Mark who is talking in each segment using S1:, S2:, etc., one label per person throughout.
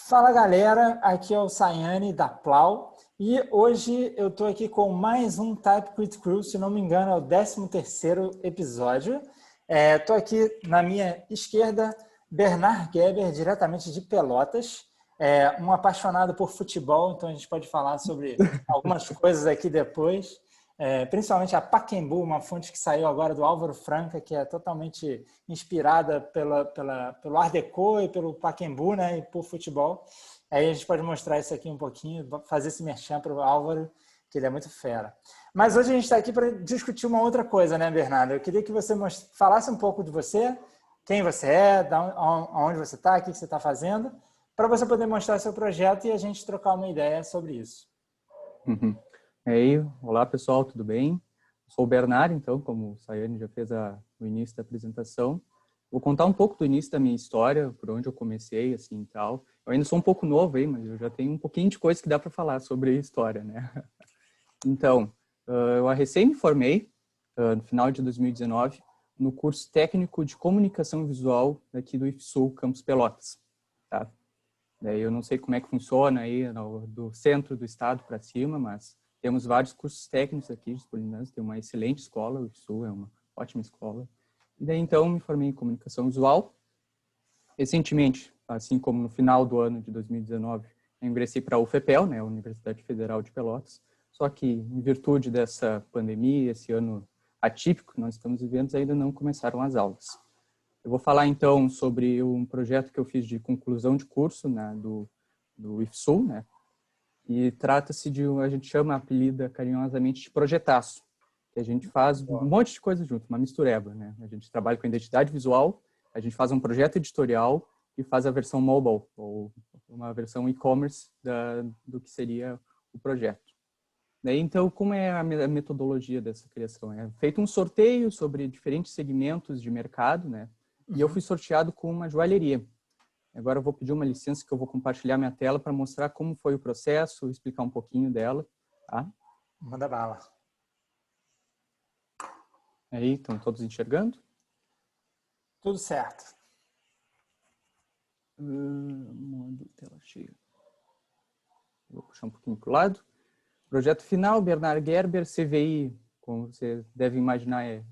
S1: Fala galera, aqui é o Sayane da Plau e hoje eu estou aqui com mais um Type Quit Crew, se não me engano é o 13º episódio. Estou aqui na minha esquerda, Bernard Geber, diretamente de Pelotas, um apaixonado por futebol, então a gente pode falar sobre algumas coisas aqui depois. Principalmente a Pacaembu, uma fonte que saiu agora do Álvaro Franca, que é totalmente inspirada pelo Art Deco e pelo Pacaembu, né, e por futebol. Aí a gente pode mostrar isso aqui um pouquinho, fazer esse merchan para o Álvaro, que ele é muito fera. Mas hoje a gente está aqui para discutir uma outra coisa, né, Bernardo? Eu queria que você falasse um pouco de você, quem você é, aonde você está, o que você está fazendo, para você poder mostrar seu projeto e a gente trocar uma ideia sobre isso.
S2: Uhum. E aí, olá pessoal, tudo bem? Eu sou o Bernardo, então, como o Sayane já fez no início da apresentação. Vou contar um pouco do início da minha história, por onde eu comecei, assim, e tal. Eu ainda sou um pouco novo aí, mas eu já tenho um pouquinho de coisa que dá para falar sobre a história, né? Então, eu recém me formei, no final de 2019, no curso técnico de comunicação visual aqui do IFSU, Campus Pelotas, tá? Daí eu não sei como é que funciona aí do centro do estado para cima, mas temos vários cursos técnicos aqui disponíveis. Tem uma excelente escola, o IFSU é uma ótima escola. E daí então me formei em comunicação visual. Recentemente, assim como no final do ano de 2019, eu ingressei para a UFPEL, né, a Universidade Federal de Pelotas. Só que em virtude dessa pandemia, esse ano atípico que nós estamos vivendo, ainda não começaram as aulas. Eu vou falar, então, sobre um projeto que eu fiz de conclusão de curso, né, do IFSU, né, e trata-se de, a gente apelida carinhosamente de projetaço, que a gente faz um monte de coisa junto, uma mistureba, né? A gente trabalha com identidade visual, a gente faz um projeto editorial e faz a versão mobile, ou uma versão e-commerce do que seria o projeto. Daí, então, como é a metodologia dessa criação? É feito um sorteio sobre diferentes segmentos de mercado, né? E eu fui sorteado com uma joalheria. Agora eu vou pedir uma licença que eu vou compartilhar minha tela para mostrar como foi o processo, explicar um pouquinho dela, tá?
S1: Manda bala.
S2: Aí, estão todos enxergando?
S1: Tudo certo.
S2: Modo tela cheia. Vou puxar um pouquinho para o lado. Projeto final, Bernard Geber, CVI, como você deve imaginar, é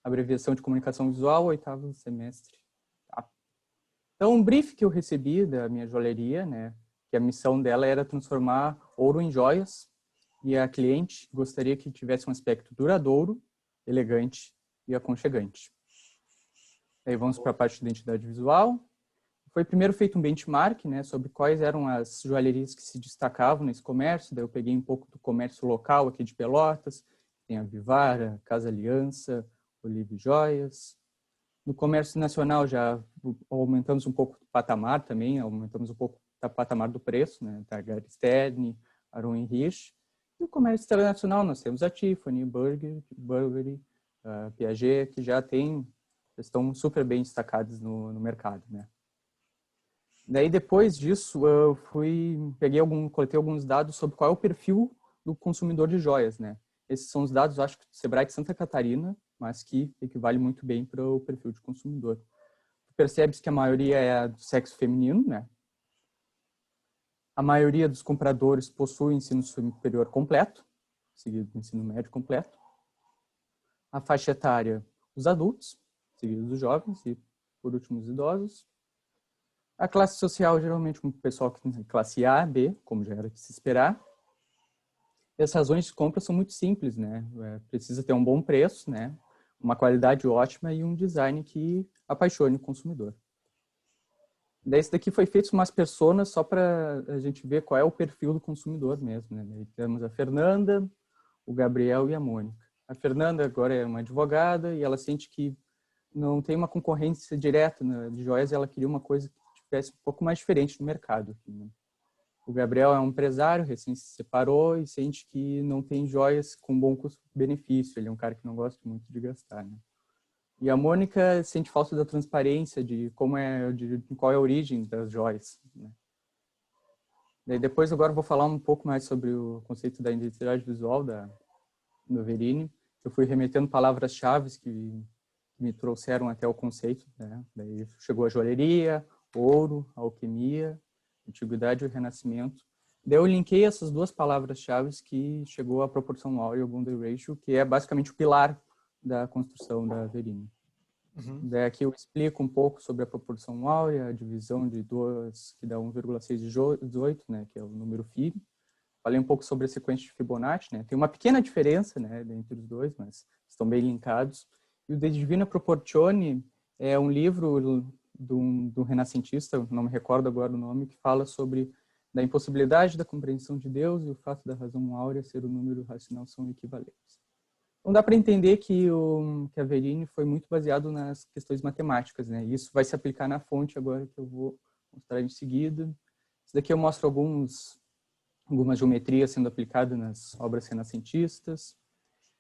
S2: abreviação de comunicação visual, 8º semestre. Tá? Então, um brief que eu recebi da minha joalheria, né, que a missão dela era transformar ouro em joias, e a cliente gostaria que tivesse um aspecto duradouro, elegante e aconchegante. Aí vamos para a parte de identidade visual. Foi primeiro feito um benchmark, né, sobre quais eram as joalherias que se destacavam nesse comércio. Daí eu peguei um pouco do comércio local aqui de Pelotas, tem a Vivara, Casa Aliança, Olive Joias. No comércio nacional já aumentamos um pouco do patamar também, aumentamos um pouco do patamar do preço, né, da Garisterne, Aron Rich. E o comércio internacional nós temos a Tiffany, Burberry, a Piaget, que já estão super bem destacados no mercado, né. Daí, depois disso, eu coletei alguns dados sobre qual é o perfil do consumidor de joias, né? Esses são os dados, acho que do Sebrae de Santa Catarina, mas que equivale muito bem para o perfil de consumidor. Tu percebes que a maioria é do sexo feminino, né? A maioria dos compradores possui ensino superior completo, seguido do ensino médio completo. A faixa etária, os adultos, seguido dos jovens e, por último, os idosos. A classe social, geralmente, um pessoal que tem classe A, B, como já era de se esperar. E as razões de compra são muito simples, né? Precisa ter um bom preço, né? Uma qualidade ótima e um design que apaixone o consumidor. Daí, esse daqui foi feito umas personas só para a gente ver qual é o perfil do consumidor mesmo, né? Daí temos a Fernanda, o Gabriel e a Mônica. A Fernanda agora é uma advogada e ela sente que não tem uma concorrência direta, né, de joias, e ela queria uma coisa que tivesse um pouco mais diferente no mercado. Né? O Gabriel é um empresário, recém se separou e sente que não tem joias com bom custo-benefício. Ele é um cara que não gosta muito de gastar. Né? E a Mônica sente falta da transparência de qual é a origem das joias. Né? Daí depois, agora, eu vou falar um pouco mais sobre o conceito da identidade visual do Verini. Eu fui remetendo palavras-chave que me trouxeram até o conceito, né? Daí chegou a joalheria, ouro, a alquimia, Antiguidade e o Renascimento. Daí eu linkei essas duas palavras-chave que chegou à proporção áurea, o Boundary Ratio, que é basicamente o pilar da construção da Verini. Daí aqui eu explico um pouco sobre a proporção áurea, a divisão de 2, que dá 1,618, né, que é o número φ. Falei um pouco sobre a sequência de Fibonacci, né? Tem uma pequena diferença, né, entre os dois, mas estão bem linkados. E o De Divina Proportione é um livro do renascentista, não me recordo agora o nome, que fala sobre da impossibilidade da compreensão de Deus e o fato da razão áurea ser o número racional são equivalentes. Então dá para entender que a Verini foi muito baseado nas questões matemáticas, né? E isso vai se aplicar na fonte agora que eu vou mostrar em seguida. Isso daqui eu mostro algumas geometrias sendo aplicadas nas obras renascentistas.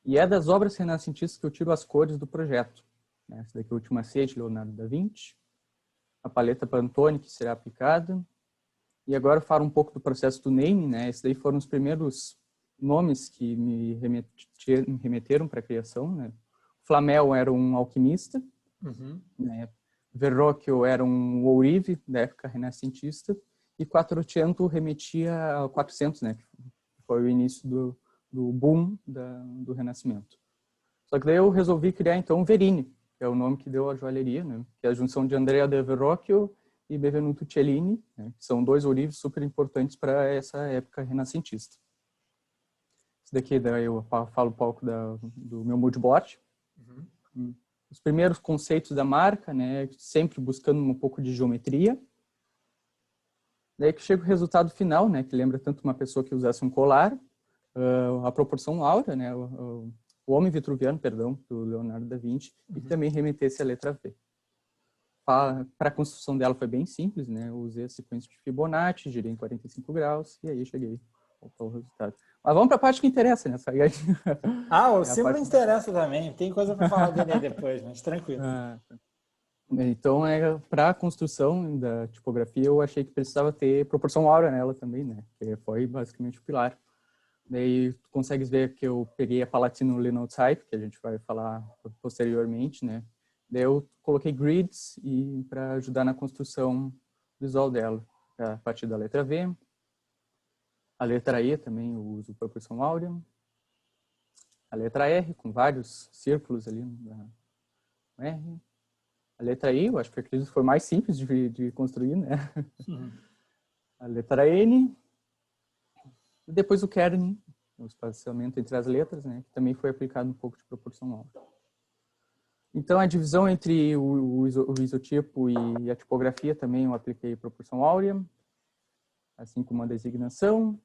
S2: E é das obras renascentistas que eu tiro as cores do projeto. Essa daqui é a Última Ceia de Leonardo da Vinci. A paleta Pantone que será aplicada. E agora eu falo um pouco do processo do naming, né? Esses daí foram os primeiros nomes que me remeteram para a criação, né? Flamel era um alquimista, né? Verrocchio era um ourive da época renascentista, e Quattrocento remetia a 400, né? Que foi o início do boom do Renascimento. Só que daí eu resolvi criar, então, Verini, que é o nome que deu a joalheria, né? Que é a junção de Andrea del Verrocchio e Benvenuto Cellini, né? Que são dois ourives super importantes para essa época renascentista. Esse daqui daí eu falo um pouco do meu moodboard. Os primeiros conceitos da marca, né? Sempre buscando um pouco de geometria. Daí que chega o resultado final, né? Que lembra tanto uma pessoa que usasse um colar, a proporção áurea, né? O homem vitruviano, perdão, do Leonardo da Vinci, e também remetesse à letra V. Para a construção dela foi bem simples, né? Eu usei a sequência de Fibonacci, girei em 45 graus e aí cheguei ao resultado. Mas vamos para a parte que interessa, né?
S1: O símbolo interessa também. Tem coisa para falar dele aí depois, mas tranquilo.
S2: Então, para a construção da tipografia, eu achei que precisava ter proporção áurea nela também, né? Que foi basicamente o pilar. Daí, tu consegues ver que eu peguei a Palatino Linotype, que a gente vai falar posteriormente, né? Daí eu coloquei grids para ajudar na construção visual dela. A partir da letra V. A letra E também eu uso proporção áurea. A letra R, com vários círculos ali no R. A letra I, eu acho que acredito que foi mais simples de construir, né? A letra N. E depois o kerning, o espaciamento entre as letras, né? Que também foi aplicado um pouco de proporção áurea. Então, a divisão entre o isotipo e a tipografia também eu apliquei proporção áurea, assim como a designação,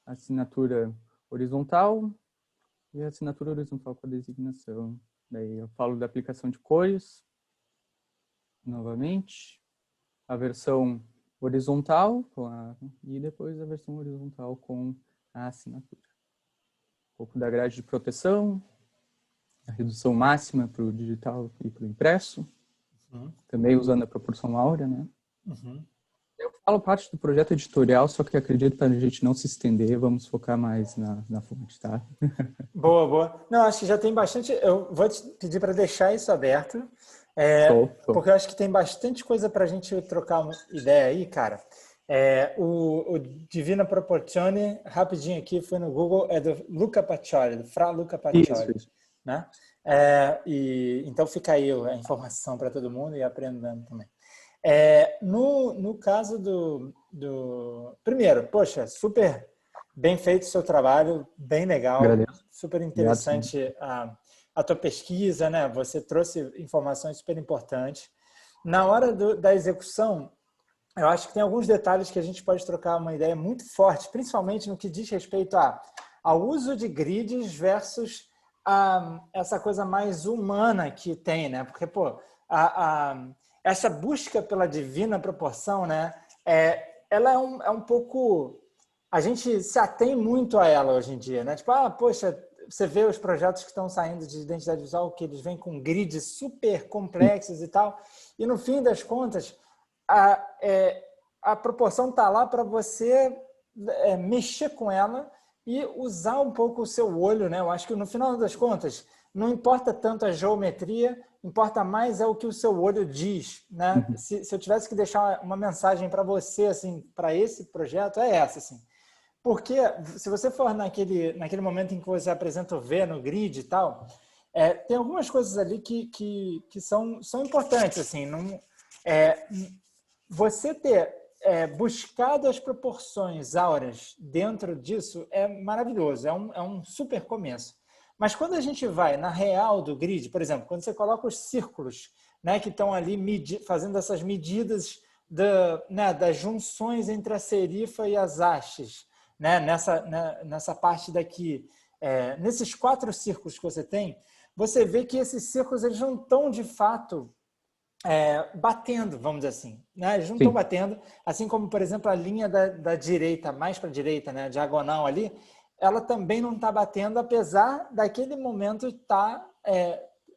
S2: a assinatura horizontal e a assinatura horizontal com a designação. Daí eu falo da aplicação de cores, novamente, a versão horizontal e depois a versão horizontal com a assinatura. Um pouco da grade de proteção, a redução máxima para o digital e para o impresso, também usando a proporção áurea, né? Eu falo parte do projeto editorial, só que acredito para a gente não se estender, vamos focar mais na fonte, tá?
S1: Boa, boa. Não, acho que já tem bastante. Eu vou te pedir para deixar isso aberto, porque eu acho que tem bastante coisa para a gente trocar uma ideia aí, cara. O Divina Proporzione, rapidinho aqui, foi no Google, é do Luca Pacioli, do Fra Luca Pacioli.
S2: Isso.
S1: Né? Então fica aí a informação para todo mundo e aprendendo também. No caso primeiro, poxa, super bem feito o seu trabalho, bem legal.
S2: Agradeço.
S1: Super interessante a tua pesquisa, né? Você trouxe informações super importantes. Na hora da execução, eu acho que tem alguns detalhes que a gente pode trocar uma ideia muito forte, principalmente no que diz respeito ao uso de grids versus essa coisa mais humana que tem, né? Porque, essa busca pela divina proporção, né? Ela é um pouco... A gente se atém muito a ela hoje em dia, né? Tipo, poxa, você vê os projetos que estão saindo de identidade visual, que eles vêm com grids super complexos e tal, e no fim das contas, a proporção está lá para você mexer com ela e usar um pouco o seu olho, né? Eu acho que no final das contas, não importa tanto a geometria, importa mais é o que o seu olho diz, né? Se eu tivesse que deixar uma mensagem para você, assim, para esse projeto, é essa, assim. Porque se você for naquele momento em que você apresenta o V no grid e tal, tem algumas coisas ali que são importantes, assim. Não, você ter buscado as proporções áureas dentro disso é maravilhoso, é um super começo. Mas quando a gente vai na real do grid, por exemplo, quando você coloca os círculos, né, que estão ali fazendo essas medidas das junções entre a serifa e as hastes, né, nessa parte daqui, nesses 4 círculos que você tem, você vê que esses círculos eles não estão de fato batendo, vamos dizer assim, né? Eles não estão batendo, assim como, por exemplo, a linha da direita, mais para a direita, né, a diagonal ali, ela também não está batendo, apesar daquele momento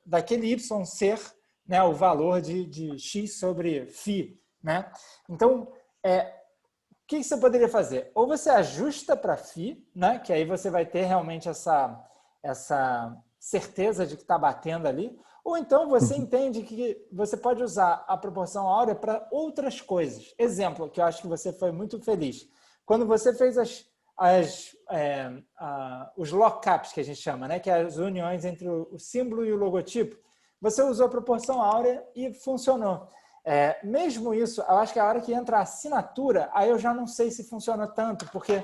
S1: daquele y ser, né, o valor de x sobre φ, né? Então, o que você poderia fazer? Ou você ajusta para φ, né, que aí você vai ter realmente essa certeza de que está batendo ali, ou então você entende que você pode usar a proporção áurea para outras coisas. Exemplo, que eu acho que você foi muito feliz. Quando você fez os lockups, que a gente chama, né? Que é as uniões entre o símbolo e o logotipo, você usou a proporção áurea e funcionou. Mesmo isso, eu acho que a hora que entra a assinatura, aí eu já não sei se funciona tanto, porque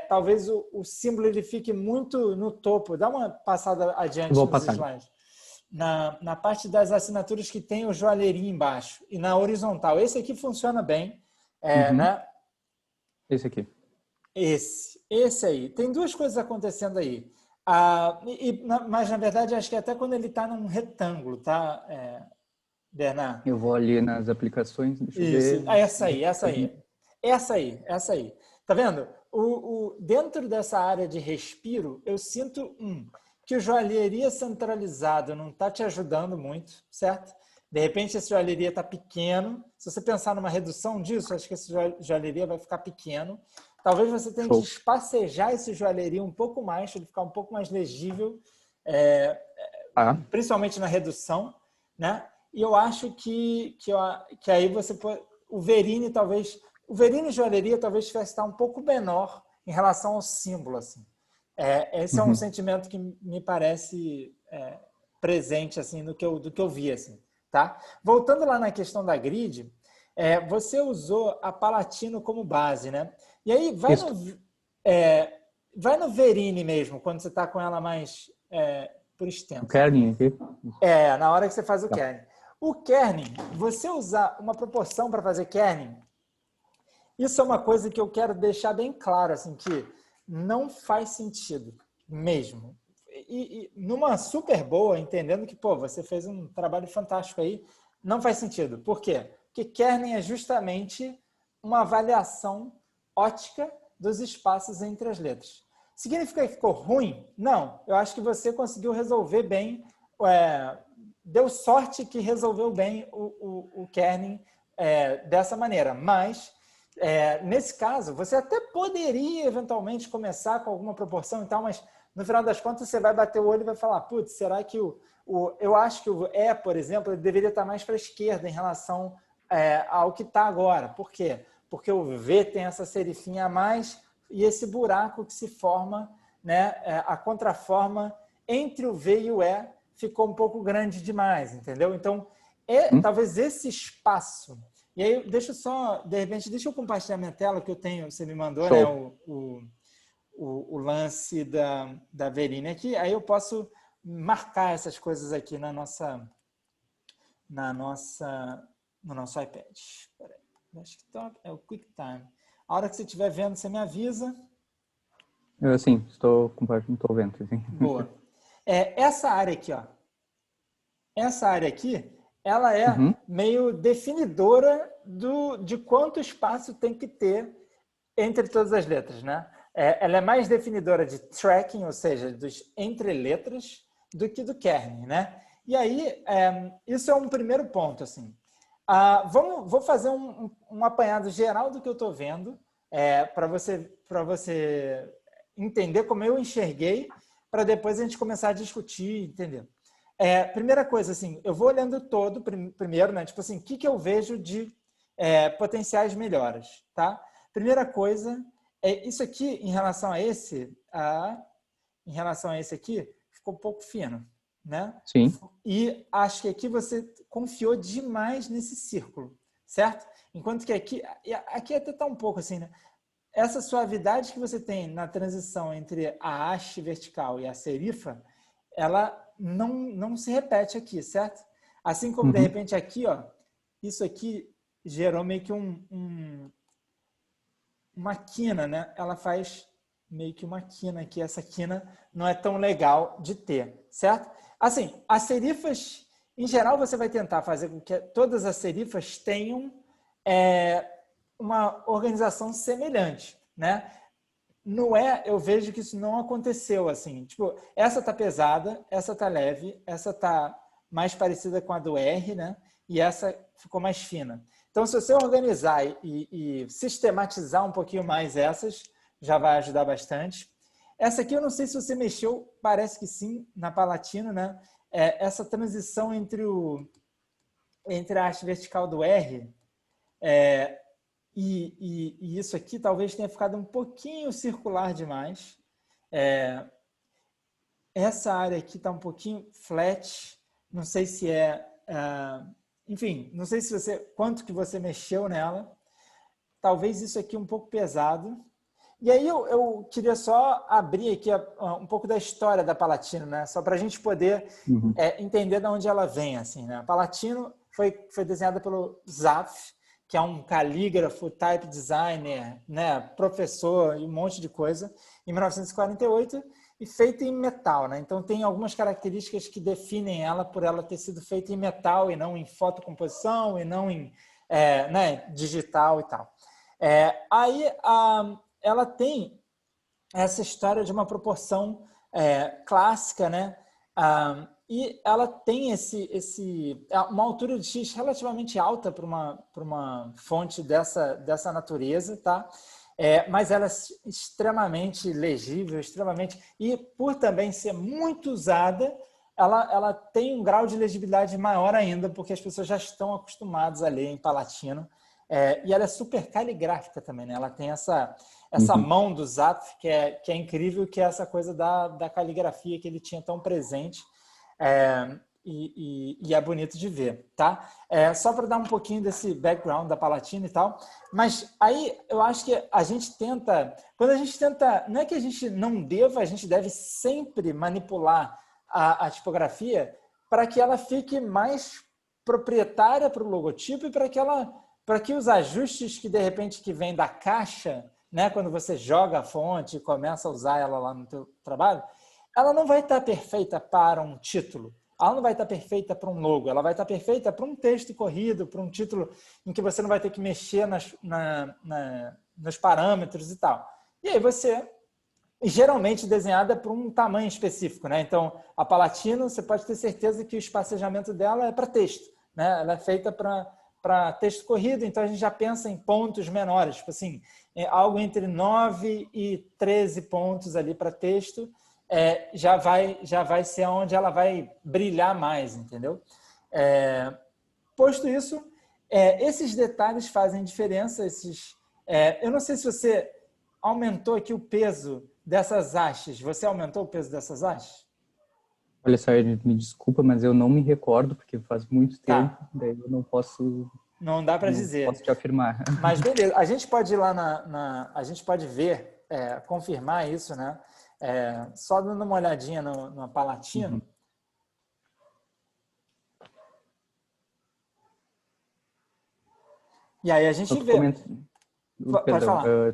S1: talvez o símbolo ele fique muito no topo. Dá uma passada adiante nos slides. Na parte das assinaturas que tem o joalheria embaixo e na horizontal. Esse aqui funciona bem, né?
S2: Esse aqui.
S1: Esse aí. Tem 2 coisas acontecendo aí. Mas, na verdade, acho que até quando ele está num retângulo, tá, Bernard?
S2: Eu vou ali nas aplicações, deixa eu
S1: Isso.
S2: ver.
S1: Essa aí. Tá vendo? Dentro dessa área de respiro, eu sinto que o joalheria centralizado não está te ajudando muito, certo? De repente, esse joalheria está pequeno. Se você pensar numa redução disso, acho que esse joalheria vai ficar pequeno. Talvez você tenha que espacejar esse joalheria um pouco mais, para ele ficar um pouco mais legível, principalmente na redução, né? E eu acho que aí você pode... O Verini e joalheria talvez tivesse estar um pouco menor em relação ao símbolo, assim. Esse é um sentimento que me parece presente assim do que eu vi, assim, tá? Voltando lá na questão da grid, você usou a Palatino como base, né? E aí vai no Verini mesmo, quando você está com ela mais por extenso.
S2: O kerning aqui?
S1: Na hora que você faz o kerning. O kerning, você usar uma proporção para fazer kerning, isso é uma coisa que eu quero deixar bem claro, assim, que não faz sentido mesmo. E numa super boa, entendendo que, você fez um trabalho fantástico aí, não faz sentido. Por quê? Porque kerning é justamente uma avaliação ótica dos espaços entre as letras. Significa que ficou ruim? Não. Eu acho que você conseguiu resolver bem, deu sorte que resolveu bem o kerning dessa maneira. Mas, nesse caso, você até poderia eventualmente começar com alguma proporção e tal, mas no final das contas você vai bater o olho e vai falar, putz, será que eu acho que o por exemplo, ele deveria estar mais para a esquerda em relação ao que está agora. Por quê? Porque o V tem essa serifinha a mais e esse buraco que se forma, né, a contraforma entre o V e o E ficou um pouco grande demais, entendeu? Então, talvez esse espaço... E aí, deixa eu compartilhar minha tela que eu tenho, você me mandou, né, o lance da Verini aqui, aí eu posso marcar essas coisas aqui no nosso iPad. Espera aí. Acho que é o QuickTime. A hora que você estiver vendo, você me avisa.
S2: Eu, sim, estou compartilhando, estou vendo. Sim.
S1: Boa. Essa área aqui, ó. Essa área aqui, ela é meio definidora de quanto espaço tem que ter entre todas as letras, né? Ela é mais definidora de tracking, ou seja, dos entre letras, do que do kerning, né? E aí, isso é um primeiro ponto, assim. Vou fazer um apanhado geral do que eu estou vendo, para você entender como eu enxerguei, para depois a gente começar a discutir, entender. Primeira coisa, assim, eu vou olhando todo primeiro, né? Tipo assim, o que eu vejo de potenciais melhoras, tá? Primeira coisa, isso aqui, em relação a esse aqui, ficou um pouco fino, né?
S2: Sim.
S1: E acho que aqui você confiou demais nesse círculo, certo? Enquanto que aqui até tá um pouco assim, né? Essa suavidade que você tem na transição entre a haste vertical e a serifa, ela não se repete aqui, certo? Assim como, de
S2: Uhum.
S1: repente, aqui, ó, isso aqui gerou meio que uma quina, né? Ela faz meio que uma quina aqui. Essa quina não é tão legal de ter, certo? Assim, as serifas, em geral, você vai tentar fazer com que todas as serifas tenham uma organização semelhante, né? No eu vejo que isso não aconteceu assim. Tipo, essa tá pesada, essa tá leve, essa tá mais parecida com a do R, né? E essa ficou mais fina. Então, se você organizar e sistematizar um pouquinho mais essas, já vai ajudar bastante. Essa aqui eu não sei se você mexeu, parece que sim, na Palatino, né? Essa transição entre a haste vertical do R e isso aqui talvez tenha ficado um pouquinho circular demais. Essa área aqui está um pouquinho flat. Não sei se enfim, não sei se quanto que você mexeu nela. Talvez isso aqui um pouco pesado. E aí eu queria só abrir aqui um pouco da história da Palatino, né? Só para a gente poder entender de onde ela vem. Assim, né? A Palatino foi desenhada pelo Zaf, que é um calígrafo, type designer, né? Professor e um monte de coisa, em 1948, e feita em metal. Né? Então tem algumas características que definem ela por ela ter sido feita em metal e não em fotocomposição e não em né? Digital e tal. Aí ela tem essa história de uma proporção clássica, né? E ela tem uma altura de X relativamente alta para uma fonte dessa natureza, tá? Mas ela é extremamente legível, e por também ser muito usada, ela tem um grau de legibilidade maior ainda, porque as pessoas já estão acostumadas a ler em Palatino. E ela é super caligráfica também, né? Ela tem essa mão do Zap que é incrível, que é essa coisa da caligrafia que ele tinha tão presente. E é bonito de ver, tá? Só para dar um pouquinho desse background da Palatino e tal. Mas aí eu acho que a gente tenta... Quando a gente tenta... Não é que a gente não deva, a gente deve sempre manipular a tipografia para que ela fique mais proprietária para o logotipo e para que os ajustes que, de repente, que vêm da caixa, né, quando você joga a fonte e começa a usar ela lá no teu trabalho, ela não vai estar perfeita para um título, ela não vai estar perfeita para um logo, ela vai estar perfeita para um texto corrido, para um título em que você não vai ter que mexer nos parâmetros e tal. E aí você, geralmente desenhada para um tamanho específico, né? Então, a Palatino, você pode ter certeza que o espacejamento dela é para texto, né? Ela é feita para texto corrido, então a gente já pensa em pontos menores, tipo assim, algo entre 9 e 13 pontos ali para texto, já vai ser onde ela vai brilhar mais, entendeu? Posto isso, esses detalhes fazem diferença. Eu não sei se você aumentou aqui o peso dessas hastes. Você aumentou o peso dessas hastes?
S2: Olha só, me desculpa, mas eu não me recordo, porque faz muito tempo,
S1: Tá.
S2: daí eu não posso
S1: Não dá para dizer.
S2: te afirmar.
S1: Mas beleza, a gente pode ir lá a gente pode ver, confirmar isso, né? Só dando uma olhadinha no Palatino.
S2: Uhum.
S1: E aí a gente
S2: Então,
S1: vê. Pode
S2: perdão,
S1: falar.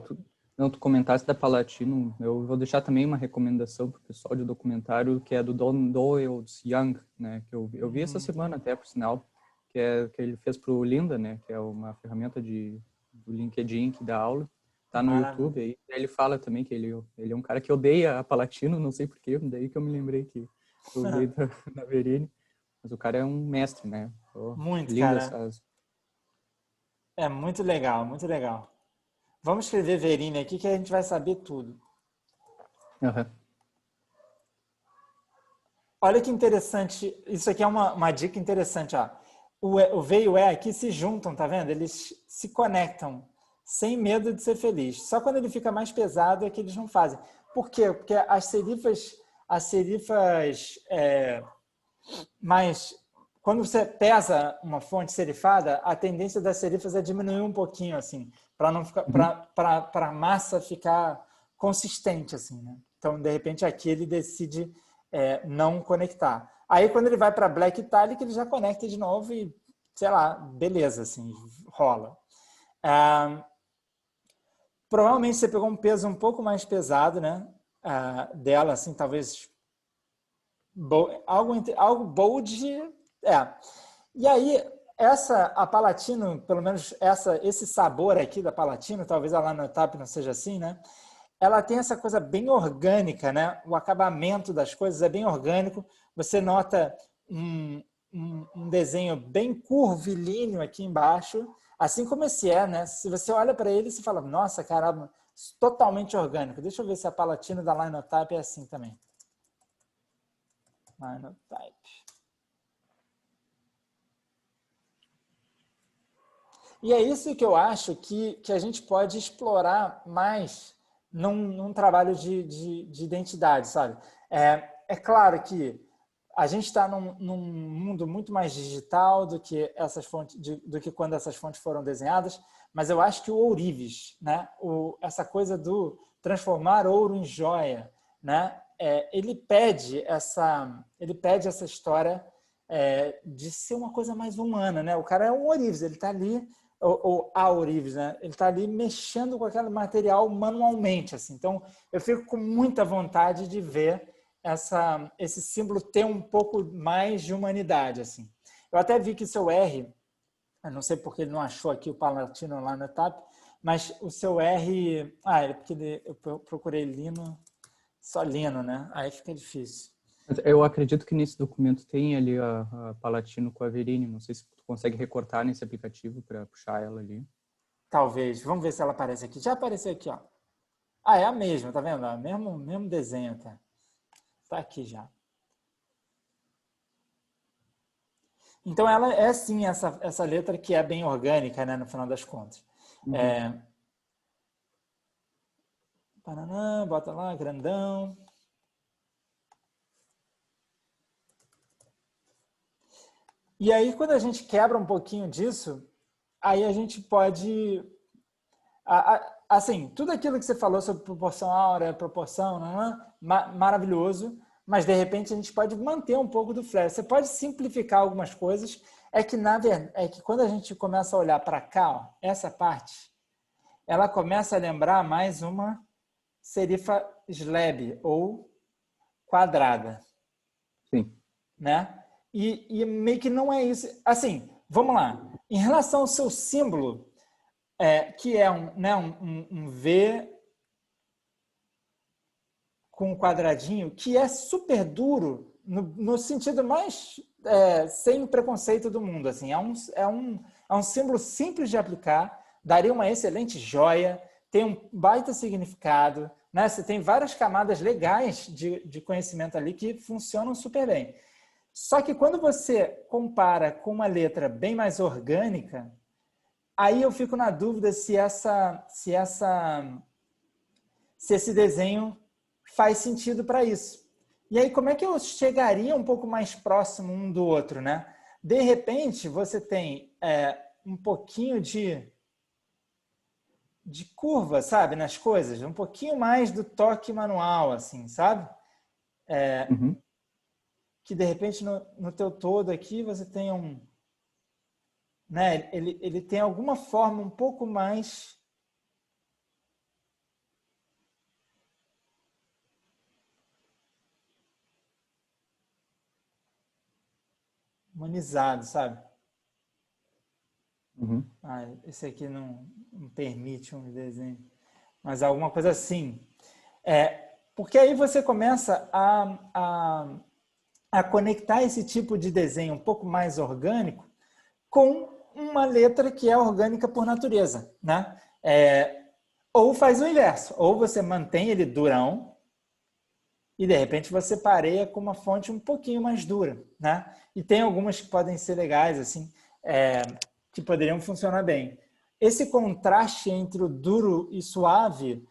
S2: tu comentasse da Palatino, eu vou deixar também uma recomendação para o pessoal de documentário, que é do Don Doyle Young, né, que eu vi essa semana até, por sinal, que ele fez para o Linda, né, que é uma ferramenta do LinkedIn que dá aula, tá no
S1: Maravilha.
S2: YouTube, aí ele fala também que ele é um cara que odeia a Palatino, não sei porquê, daí que eu me lembrei que eu usei da Verini, mas o cara é um mestre, né,
S1: Muito,
S2: lindo
S1: cara.
S2: essas...
S1: É muito legal, muito legal. Vamos escrever Verini aqui que a gente vai saber tudo.
S2: Uhum.
S1: Olha que interessante, isso aqui é uma dica interessante, ó. O V e o E aqui se juntam, tá vendo? Eles se conectam sem medo de ser feliz. Só quando ele fica mais pesado é que eles não fazem. Por quê? Porque as serifas mais... Quando você pesa uma fonte serifada, a tendência das serifas é diminuir um pouquinho, assim, para não ficar, para a massa ficar consistente, assim, né? Então, de repente, aqui ele decide não conectar. Aí, quando ele vai para Black Italic, ele já conecta de novo e, sei lá, beleza, assim, rola. Provavelmente você pegou um peso um pouco mais pesado, né? Dela, assim, talvez algo bold. E aí, a Palatino, pelo menos esse sabor aqui da Palatino, talvez a Linotype não seja assim, né? Ela tem essa coisa bem orgânica, né? O acabamento das coisas é bem orgânico. Você nota um desenho bem curvilíneo aqui embaixo, assim como esse né? Se você olha para ele, você fala, nossa, caramba, totalmente orgânico. Deixa eu ver se a Palatino da Linotype é assim também. Linotype. E é isso que eu acho que a gente pode explorar mais num trabalho de identidade, sabe? É claro que a gente está num mundo muito mais digital do que do que quando essas fontes foram desenhadas, mas eu acho que o ourives, né? Essa coisa do transformar ouro em joia, né? Ele pede essa história de ser uma coisa mais humana, né? O cara é um ourives, ele está ali, ou a ourives, né? Ele está ali mexendo com aquele material manualmente, assim. Então, eu fico com muita vontade de ver esse símbolo ter um pouco mais de humanidade, assim. Eu até vi que seu R, eu não sei porque ele não achou aqui o Palatino lá no TAP, mas o seu R, é porque eu procurei Lino, só Lino, né? Aí fica difícil.
S2: Eu acredito que nesse documento tem ali a Palatino com a Verini. Não sei se tu consegue recortar nesse aplicativo para puxar ela ali.
S1: Talvez. Vamos ver se ela aparece aqui. Já apareceu aqui, ó. É a mesma, tá vendo? Mesmo desenho até. Tá aqui já. Então, ela é sim essa letra que é bem orgânica, né, no final das contas.
S2: Uhum.
S1: Paraná, bota lá, grandão. E aí, quando a gente quebra um pouquinho disso, aí a gente pode... Assim, tudo aquilo que você falou sobre proporção áurea, proporção, maravilhoso, mas de repente a gente pode manter um pouco do flare. Você pode simplificar algumas coisas. É que quando a gente começa a olhar para cá, ó, essa parte, ela começa a lembrar mais uma serifa slab ou quadrada.
S2: Sim.
S1: Né? E meio que não é isso. Assim, vamos lá. Em relação ao seu símbolo, que é um V com um quadradinho, que é super duro no sentido mais sem preconceito do mundo. Assim, é um símbolo simples de aplicar, daria uma excelente joia, tem um baita significado, né? Você tem várias camadas legais de conhecimento ali que funcionam super bem. Só que quando você compara com uma letra bem mais orgânica, aí eu fico na dúvida se esse desenho faz sentido para isso. E aí, como é que eu chegaria um pouco mais próximo um do outro, né? De repente, você tem um pouquinho de curva, sabe, nas coisas, um pouquinho mais do toque manual, assim, sabe?
S2: Uhum.
S1: Que de repente no teu todo aqui você tem né? Ele tem alguma forma um pouco mais humanizado, sabe?
S2: Uhum.
S1: Esse aqui não permite um desenho, mas alguma coisa assim. Porque aí você começa a conectar esse tipo de desenho um pouco mais orgânico com uma letra que é orgânica por natureza, né? Ou faz o inverso, ou você mantém ele durão, e de repente você pareia com uma fonte um pouquinho mais dura, né? E tem algumas que podem ser legais, assim, que poderiam funcionar bem. Esse contraste entre o duro e suave,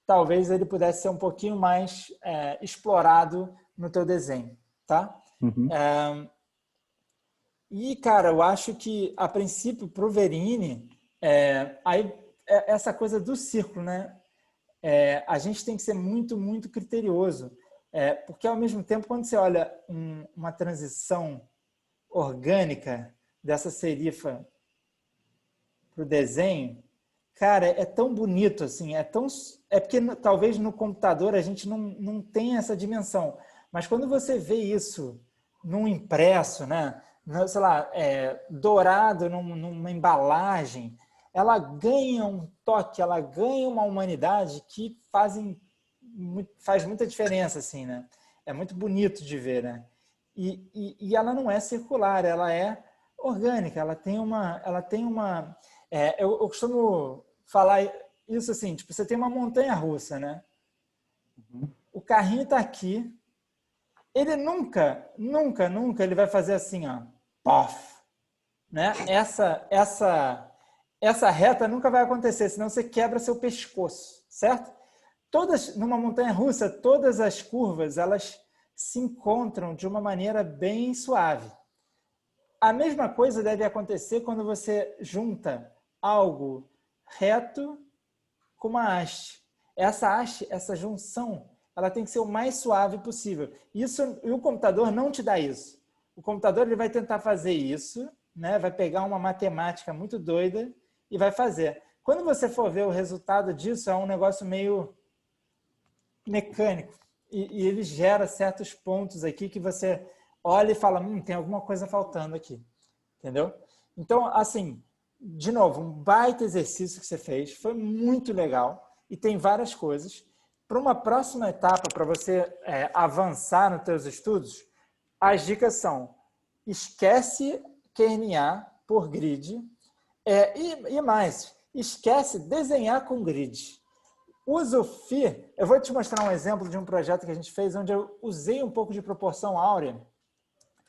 S1: talvez ele pudesse ser um pouquinho mais explorado no teu desenho, tá?
S2: Uhum.
S1: E, cara, eu acho que, a princípio, para o Verini, essa coisa do círculo, né? A gente tem que ser muito, muito criterioso. Porque, ao mesmo tempo, quando você olha uma transição orgânica dessa serifa para o desenho, cara, é tão bonito, assim, porque talvez no computador a gente não tenha essa dimensão, mas quando você vê isso num impresso, né, sei lá, dourado numa embalagem, ela ganha um toque, ela ganha uma humanidade que faz muita diferença, assim, né? É muito bonito de ver, né? E ela não é circular, ela é orgânica, ela tem uma eu costumo falar isso assim, tipo, você tem uma montanha russa, né?
S2: Uhum.
S1: O carrinho está aqui, ele nunca ele vai fazer assim, ó, pof, né? Essa reta nunca vai acontecer, senão você quebra seu pescoço, certo? Numa montanha russa, todas as curvas, elas se encontram de uma maneira bem suave. A mesma coisa deve acontecer quando você junta algo reto com uma haste. Essa haste, essa junção, ela tem que ser o mais suave possível. E o computador não te dá isso. O computador ele vai tentar fazer isso, né? Vai pegar uma matemática muito doida e vai fazer. Quando você for ver o resultado disso, é um negócio meio mecânico. E ele gera certos pontos aqui que você olha e fala, tem alguma coisa faltando aqui. Entendeu? Então, assim, de novo, um baita exercício que você fez, foi muito legal e tem várias coisas. Para uma próxima etapa, para você avançar nos teus estudos, as dicas são: esquece QNA por grid e mais, esquece desenhar com grid. Usa o FI. Eu vou te mostrar um exemplo de um projeto que a gente fez onde eu usei um pouco de proporção áurea.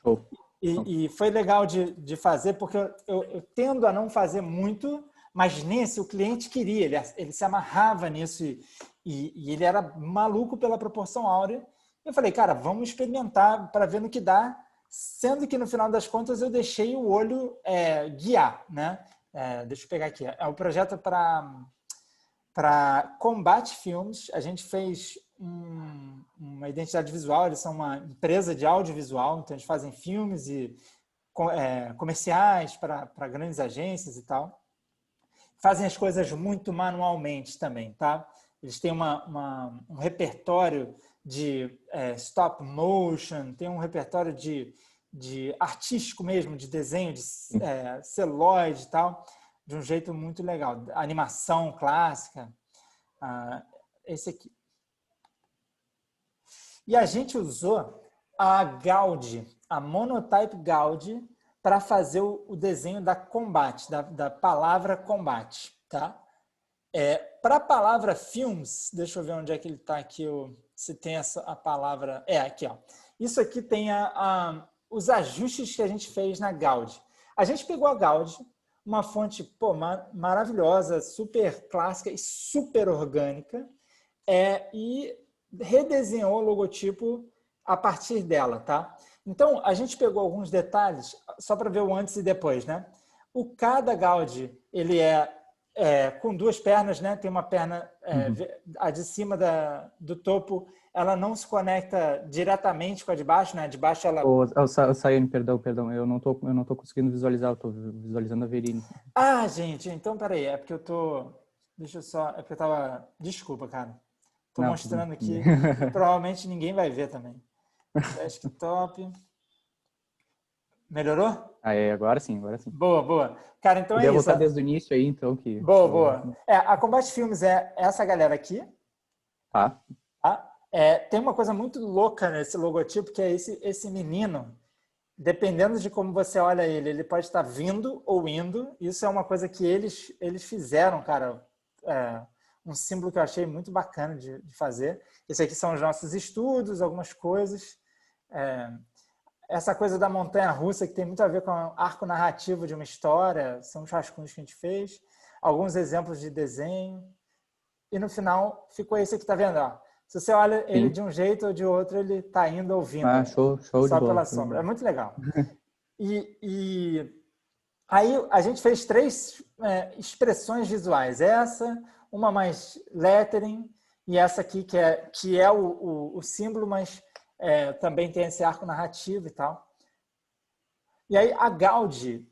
S2: Show.
S1: E foi legal de fazer, porque eu tendo a não fazer muito, mas nesse o cliente queria, ele se amarrava nisso e ele era maluco pela proporção áurea. Eu falei, cara, vamos experimentar para ver no que dá, sendo que no final das contas eu deixei o olho guiar, né? Deixa eu pegar aqui. É o projeto para Combat Filmes. A gente fez uma identidade visual, eles são uma empresa de audiovisual, então eles fazem filmes e comerciais para grandes agências e tal. Fazem as coisas muito manualmente também, tá? Eles têm um repertório de stop motion, tem um repertório de artístico mesmo, de desenho, de celuloide e tal, de um jeito muito legal. Animação clássica. Esse aqui. E a gente usou a Gaudi, a Monotype Gaudi, para fazer o desenho da combate, da palavra combate, tá? Para a palavra films, deixa eu ver onde é que ele está aqui, se tem a palavra... aqui, ó. Isso aqui tem os ajustes que a gente fez na Gaudi. A gente pegou a Gaudi, uma fonte maravilhosa, super clássica e super orgânica, e redesenhou o logotipo a partir dela, tá? Então, a gente pegou alguns detalhes, só para ver o antes e depois, né? O K da Gaudi, ele com duas pernas, né? Tem uma perna, a de cima do topo, ela não se conecta diretamente com a de baixo, né? A de baixo, ela...
S2: Sayane, perdão, eu não tô conseguindo visualizar, eu tô visualizando a Verini.
S1: Gente, então, peraí, é porque eu tô... Deixa eu só... É porque eu tava... Desculpa, cara. Tô mostrando aqui. Provavelmente ninguém vai ver também. Desktop. Melhorou?
S2: Agora sim.
S1: Boa. Cara, então
S2: Podia
S1: é isso.
S2: voltar desde o início aí, então.
S1: Boa. A Combat Filmes é essa galera aqui.
S2: Tá.
S1: Tem uma coisa muito louca nesse logotipo, que é esse menino. Dependendo de como você olha ele pode estar vindo ou indo. Isso é uma coisa que eles fizeram, cara. um símbolo que eu achei muito bacana de fazer. Esse aqui são os nossos estudos, algumas coisas. Essa coisa da montanha-russa, que tem muito a ver com o arco narrativo de uma história, são os rascunhos que a gente fez. Alguns exemplos de desenho. E no final ficou esse aqui, tá vendo? Ó, se você olha ele de um jeito ou de outro, ele está indo ouvindo.
S2: Ah, show de
S1: só
S2: bola.
S1: Pela sombra. É muito legal. E aí a gente fez 3 expressões visuais. Essa, uma mais lettering, e essa aqui que é o símbolo, mas também tem esse arco narrativo e tal. E aí a Gaudi,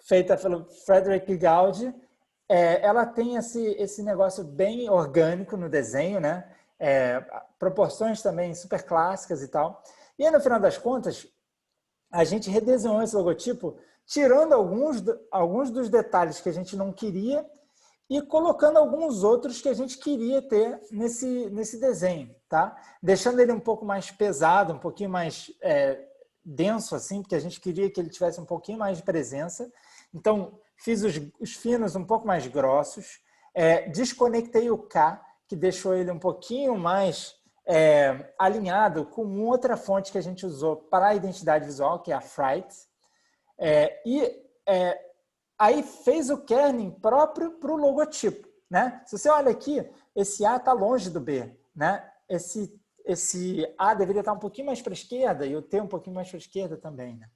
S1: feita pelo Frederick Gaudi, ela tem esse negócio bem orgânico no desenho, né? Proporções também super clássicas e tal. E aí, no final das contas, a gente redesenhou esse logotipo, tirando alguns dos detalhes que a gente não queria e colocando alguns outros que a gente queria ter nesse desenho, tá? Deixando ele um pouco mais pesado, um pouquinho mais denso, assim, porque a gente queria que ele tivesse um pouquinho mais de presença. Então, fiz os finos um pouco mais grossos, desconectei o K, que deixou ele um pouquinho mais alinhado com outra fonte que a gente usou para a identidade visual, que é a Fright. Aí fez o kerning próprio para o logotipo, né? Se você olha aqui, esse A está longe do B, né? Esse A deveria estar um pouquinho mais para a esquerda e o T um pouquinho mais para a esquerda também, né?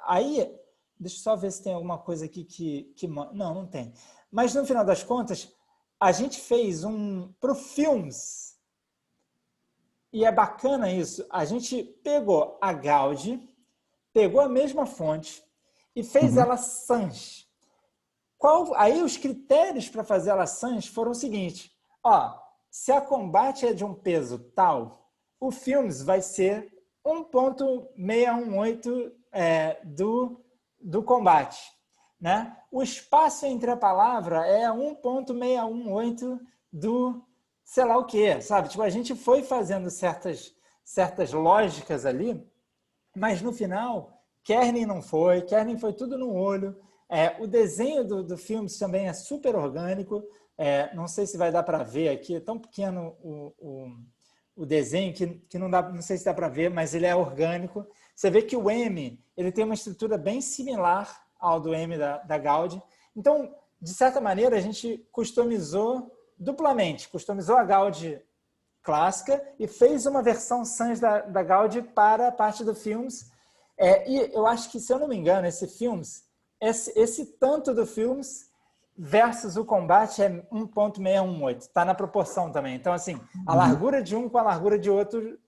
S1: Aí, deixa eu só ver se tem alguma coisa aqui que... Não tem. Mas, no final das contas, a gente fez para o Films, e é bacana isso, a gente pegou a Gaudi, pegou a mesma fonte e fez ela sans. Aí os critérios para fazer ela sans foram os seguintes. Se a Combat é de um peso tal, o Films vai ser 1.618 do Combat, né? O espaço entre a palavra é 1.618 do sei lá o quê, sabe? Tipo, a gente foi fazendo certas lógicas ali, mas no final, kerning não foi, kerning foi tudo no olho. O desenho do filme também é super orgânico. Não sei se vai dar para ver aqui, é tão pequeno o desenho que não sei se dá para ver, mas ele é orgânico. Você vê que o M ele tem uma estrutura bem similar ao do M da Gaudi. Então, de certa maneira, a gente customizou duplamente. Customizou a Gaudi clássica e fez uma versão sans da Gaudi para a parte do Films. E eu acho que, se eu não me engano, esse Films, esse tanto do Films versus o Combat é 1.618. Está na proporção também. Então, assim, a largura de um com a largura de outro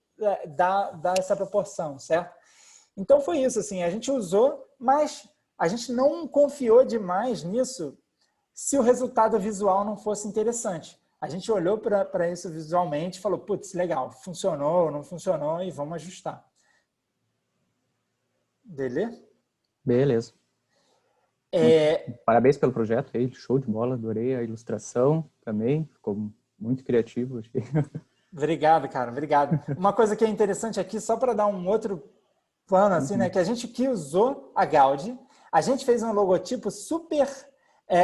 S1: dá essa proporção, certo? Então, foi isso. Assim, a gente usou, mas a gente não confiou demais nisso se o resultado visual não fosse interessante. A gente olhou para isso visualmente e falou, putz, legal, funcionou ou não funcionou e vamos ajustar. Beleza?
S2: Beleza. Parabéns pelo projeto aí, show de bola, adorei a ilustração também, ficou muito criativo. Achei.
S1: Obrigado, cara, obrigado. Uma coisa que é interessante aqui, só para dar um outro plano, assim, né, que a gente que usou a Gaudi, a gente fez um logotipo super...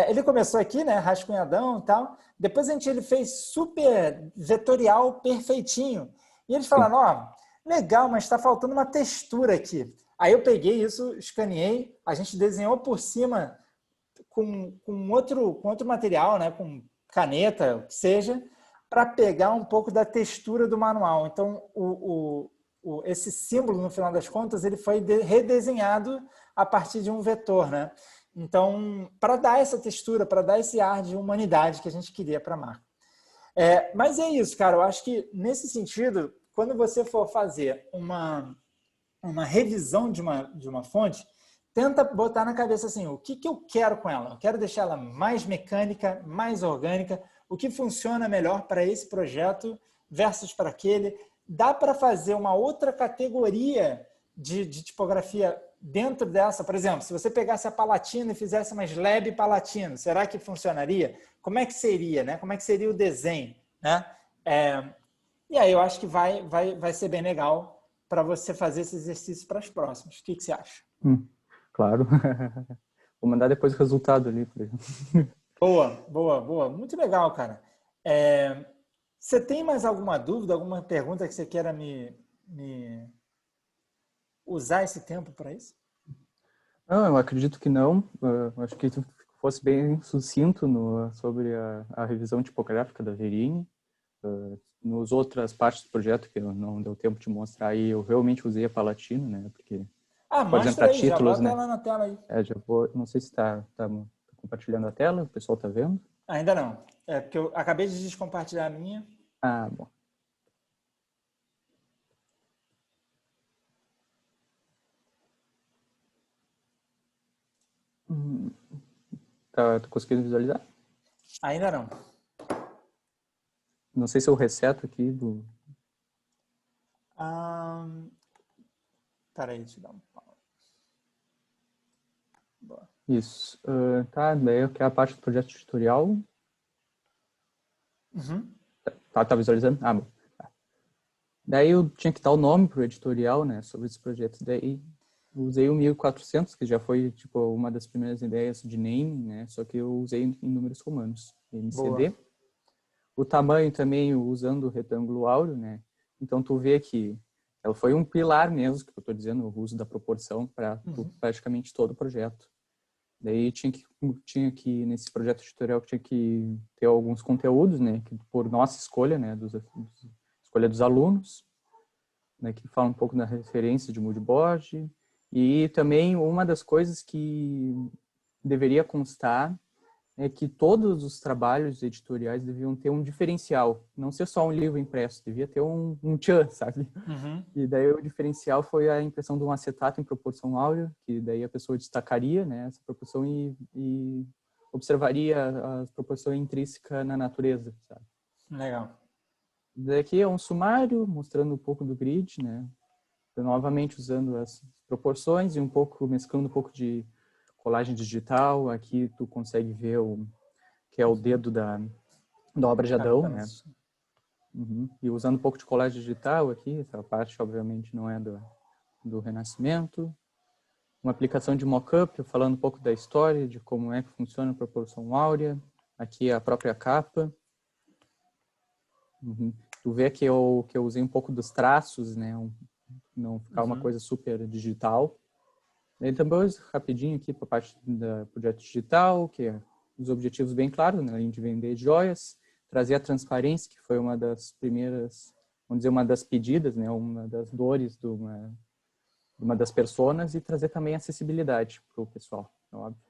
S1: ele começou aqui, né, rascunhadão e tal, depois ele fez super vetorial, perfeitinho. E eles falaram, legal, mas está faltando uma textura aqui. Aí eu peguei isso, escaneei, a gente desenhou por cima com outro material, né, com caneta, o que seja, para pegar um pouco da textura do manual. Então, esse símbolo, no final das contas, ele foi redesenhado a partir de um vetor, né? Então, para dar essa textura, para dar esse ar de humanidade que a gente queria para a marca. Mas é isso, cara. Eu acho que, nesse sentido, quando você for fazer uma revisão de uma fonte, tenta botar na cabeça assim, o que eu quero com ela? Eu quero deixar ela mais mecânica, mais orgânica, o que funciona melhor para esse projeto versus para aquele. Dá para fazer uma outra categoria de tipografia dentro dessa. Por exemplo, se você pegasse a Palatino e fizesse uma slab Palatino, será que funcionaria? Como é que seria, né? Como é que seria o desenho, né? E aí eu acho que vai ser bem legal para você fazer esse exercício para as próximas. O que você acha?
S2: Claro. Vou mandar depois o resultado ali.
S1: Boa, boa, boa. Muito legal, cara. Você tem mais alguma dúvida, alguma pergunta que você queira me usar esse tempo para isso?
S2: Não, eu acredito que não. Eu acho que tu fosse bem sucinto sobre a revisão tipográfica da Verini. Nos outras partes do projeto, que não deu tempo de mostrar aí, eu realmente usei a Palatino, né? Porque, por exemplo,
S1: Mostra
S2: para
S1: aí, já
S2: títulos,
S1: bota
S2: né?
S1: ela na tela aí.
S2: Já vou, não sei se está compartilhando a tela, o pessoal está vendo?
S1: Ainda não. É porque eu acabei de descompartilhar a minha.
S2: Ah, bom. Tá conseguindo visualizar?
S1: Ainda não.
S2: Não sei se eu reseto aqui do...
S1: Peraí, deixa eu dar um pau. Boa.
S2: Isso. Tá, daí que é a parte do projeto tutorial.
S1: Uhum.
S2: Tá visualizando? Ah, bom. Tá. Daí eu tinha que dar o nome pro editorial, né, sobre esse projeto. Daí eu usei o 1400, que já foi, tipo, uma das primeiras ideias de name, né, só que eu usei em números romanos,
S1: Boa.
S2: MCD. O tamanho também, usando o retângulo áureo, né, então tu vê que ela foi um pilar mesmo, que eu estou dizendo, o uso da proporção para praticamente todo o projeto. Daí tinha que nesse projeto tutorial tinha que ter alguns conteúdos, né, que por nossa escolha, né, escolha dos alunos, né, que fala um pouco da referência de moodboard, e também uma das coisas que deveria constar é que todos os trabalhos editoriais deviam ter um diferencial, não ser só um livro impresso, devia ter um tchan, sabe?
S1: Uhum.
S2: E daí o diferencial foi a impressão de um acetato em proporção áurea, que daí a pessoa destacaria, né, essa proporção e observaria a proporção intrínseca na natureza, sabe?
S1: Legal.
S2: Daqui é um sumário mostrando um pouco do grid, né? Novamente usando as proporções e mesclando um pouco de colagem digital. Aqui tu consegue ver que é o dedo da obra de Adão, né? Uhum. E usando um pouco de colagem digital aqui, essa parte obviamente não é do Renascimento. Uma aplicação de mockup, falando um pouco da história, de como é que funciona a proporção áurea. Aqui é a própria capa. Uhum. Tu vê que eu usei um pouco dos traços, né? Não ficar uma coisa super digital. E também rapidinho aqui para a parte do projeto digital, que é os objetivos bem claros, né? Além de vender joias, trazer a transparência, que foi uma das primeiras, vamos dizer, uma das pedidas, né? Uma das dores de uma das personas, e trazer também acessibilidade para o pessoal, é óbvio.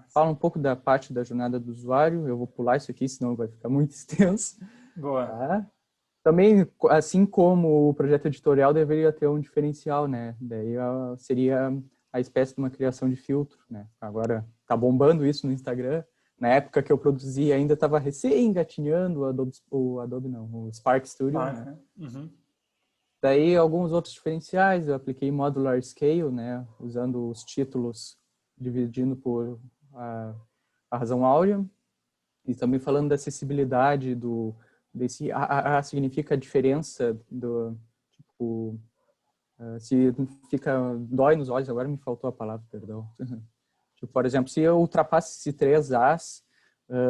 S2: Fala um pouco da parte da jornada do usuário, eu vou pular isso aqui, senão vai ficar muito extenso.
S1: Boa.
S2: Tá? Também, assim como o projeto editorial, deveria ter um diferencial, né? Daí seria a espécie de uma criação de filtro, né? Agora tá bombando isso no Instagram. Na época que eu produzi, ainda estava recém-engatinhando o Spark Studio, né?
S1: Uhum.
S2: Daí alguns outros diferenciais, eu apliquei Modular Scale, né? Usando os títulos, dividindo por a razão áurea. E também falando da acessibilidade desse significa a diferença do tipo se dói nos olhos, agora me faltou a palavra, perdão. Tipo, por exemplo, se eu ultrapasse esse 3 As,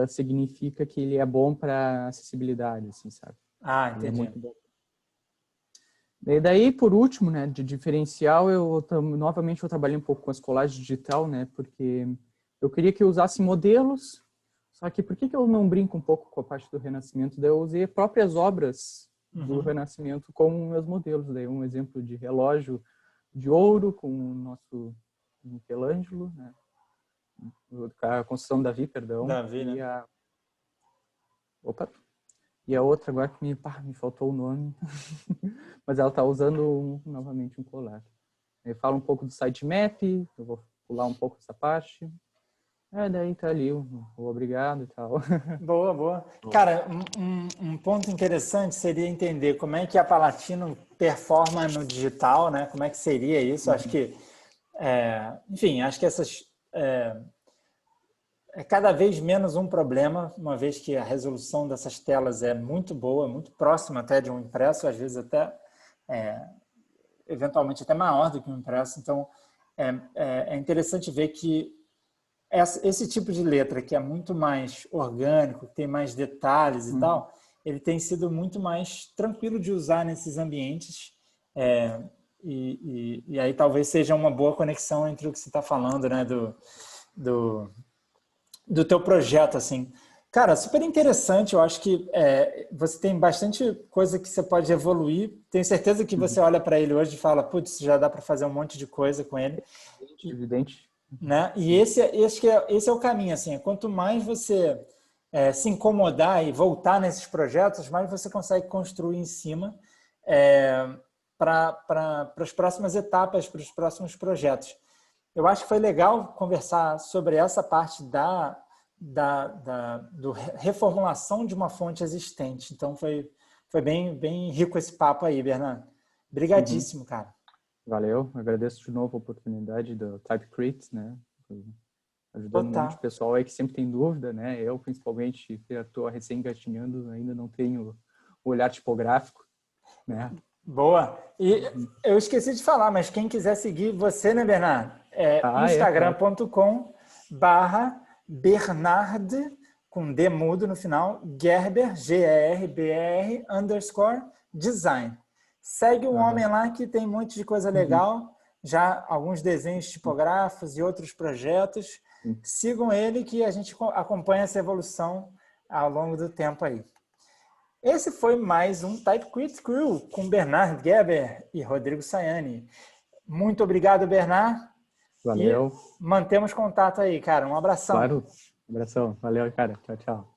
S2: significa que ele é bom para acessibilidade, assim, sabe? Ele é
S1: Entendi.
S2: muito bom. E daí, por último, né, de diferencial, novamente eu trabalhei um pouco com as colagens digital, né, porque eu queria que eu usasse modelos. Só que por que eu não brinco um pouco com a parte do Renascimento? Daí eu usei próprias obras do Renascimento como meus modelos. Daí um exemplo de relógio de ouro com o nosso Michelangelo, né? A construção da Davi, perdão.
S1: Davi, né?
S2: E a outra agora que me faltou o nome. Mas ela está usando novamente um colar. Ele fala um pouco do sitemap, eu vou pular um pouco essa parte. Daí tá ali o obrigado e tal.
S1: Boa, boa. Cara, um ponto interessante seria entender como é que a Palatino performa no digital, né? Como é que seria isso? Acho que, enfim, acho que é cada vez menos um problema, uma vez que a resolução dessas telas é muito boa, muito próxima até de um impresso, às vezes até, eventualmente até maior do que um impresso. Então, é interessante ver que esse tipo de letra que é muito mais orgânico, que tem mais detalhes e tal, ele tem sido muito mais tranquilo de usar nesses ambientes. E aí talvez seja uma boa conexão entre o que você está falando, né, do teu projeto, assim. Cara, super interessante. Eu acho que você tem bastante coisa que você pode evoluir. Tenho certeza que você olha para ele hoje e fala, putz, já dá para fazer um monte de coisa com ele.
S2: Evidente.
S1: Né? E esse é o caminho, assim. Quanto mais você se incomodar e voltar nesses projetos, mais você consegue construir em cima para as próximas etapas, para os próximos projetos. Eu acho que foi legal conversar sobre essa parte do reformulação de uma fonte existente. Então, foi bem, bem rico esse papo aí, Bernardo. Obrigadíssimo, cara.
S2: Valeu, agradeço de novo a oportunidade do TypeCrit, né? Ajudando um monte de pessoal aí que sempre tem dúvida, né? Eu, principalmente, que estou recém-engatinhando, ainda não tenho o olhar tipográfico, né?
S1: Boa. E eu esqueci de falar, mas quem quiser seguir você, né, Bernardo? instagram.com/Bernard, com D mudo no final, Gerber, Gerber, _design. Segue o homem lá que tem um monte de coisa legal, já alguns desenhos tipográficos e outros projetos. Sigam ele que a gente acompanha essa evolução ao longo do tempo aí. Esse foi mais um TypeCrit Crew com Bernard Gerber e Rodrigo Sayani. Muito obrigado, Bernard.
S2: Valeu.
S1: E mantemos contato aí, cara. Um abração.
S2: Claro. Um abração. Valeu, cara. Tchau, tchau.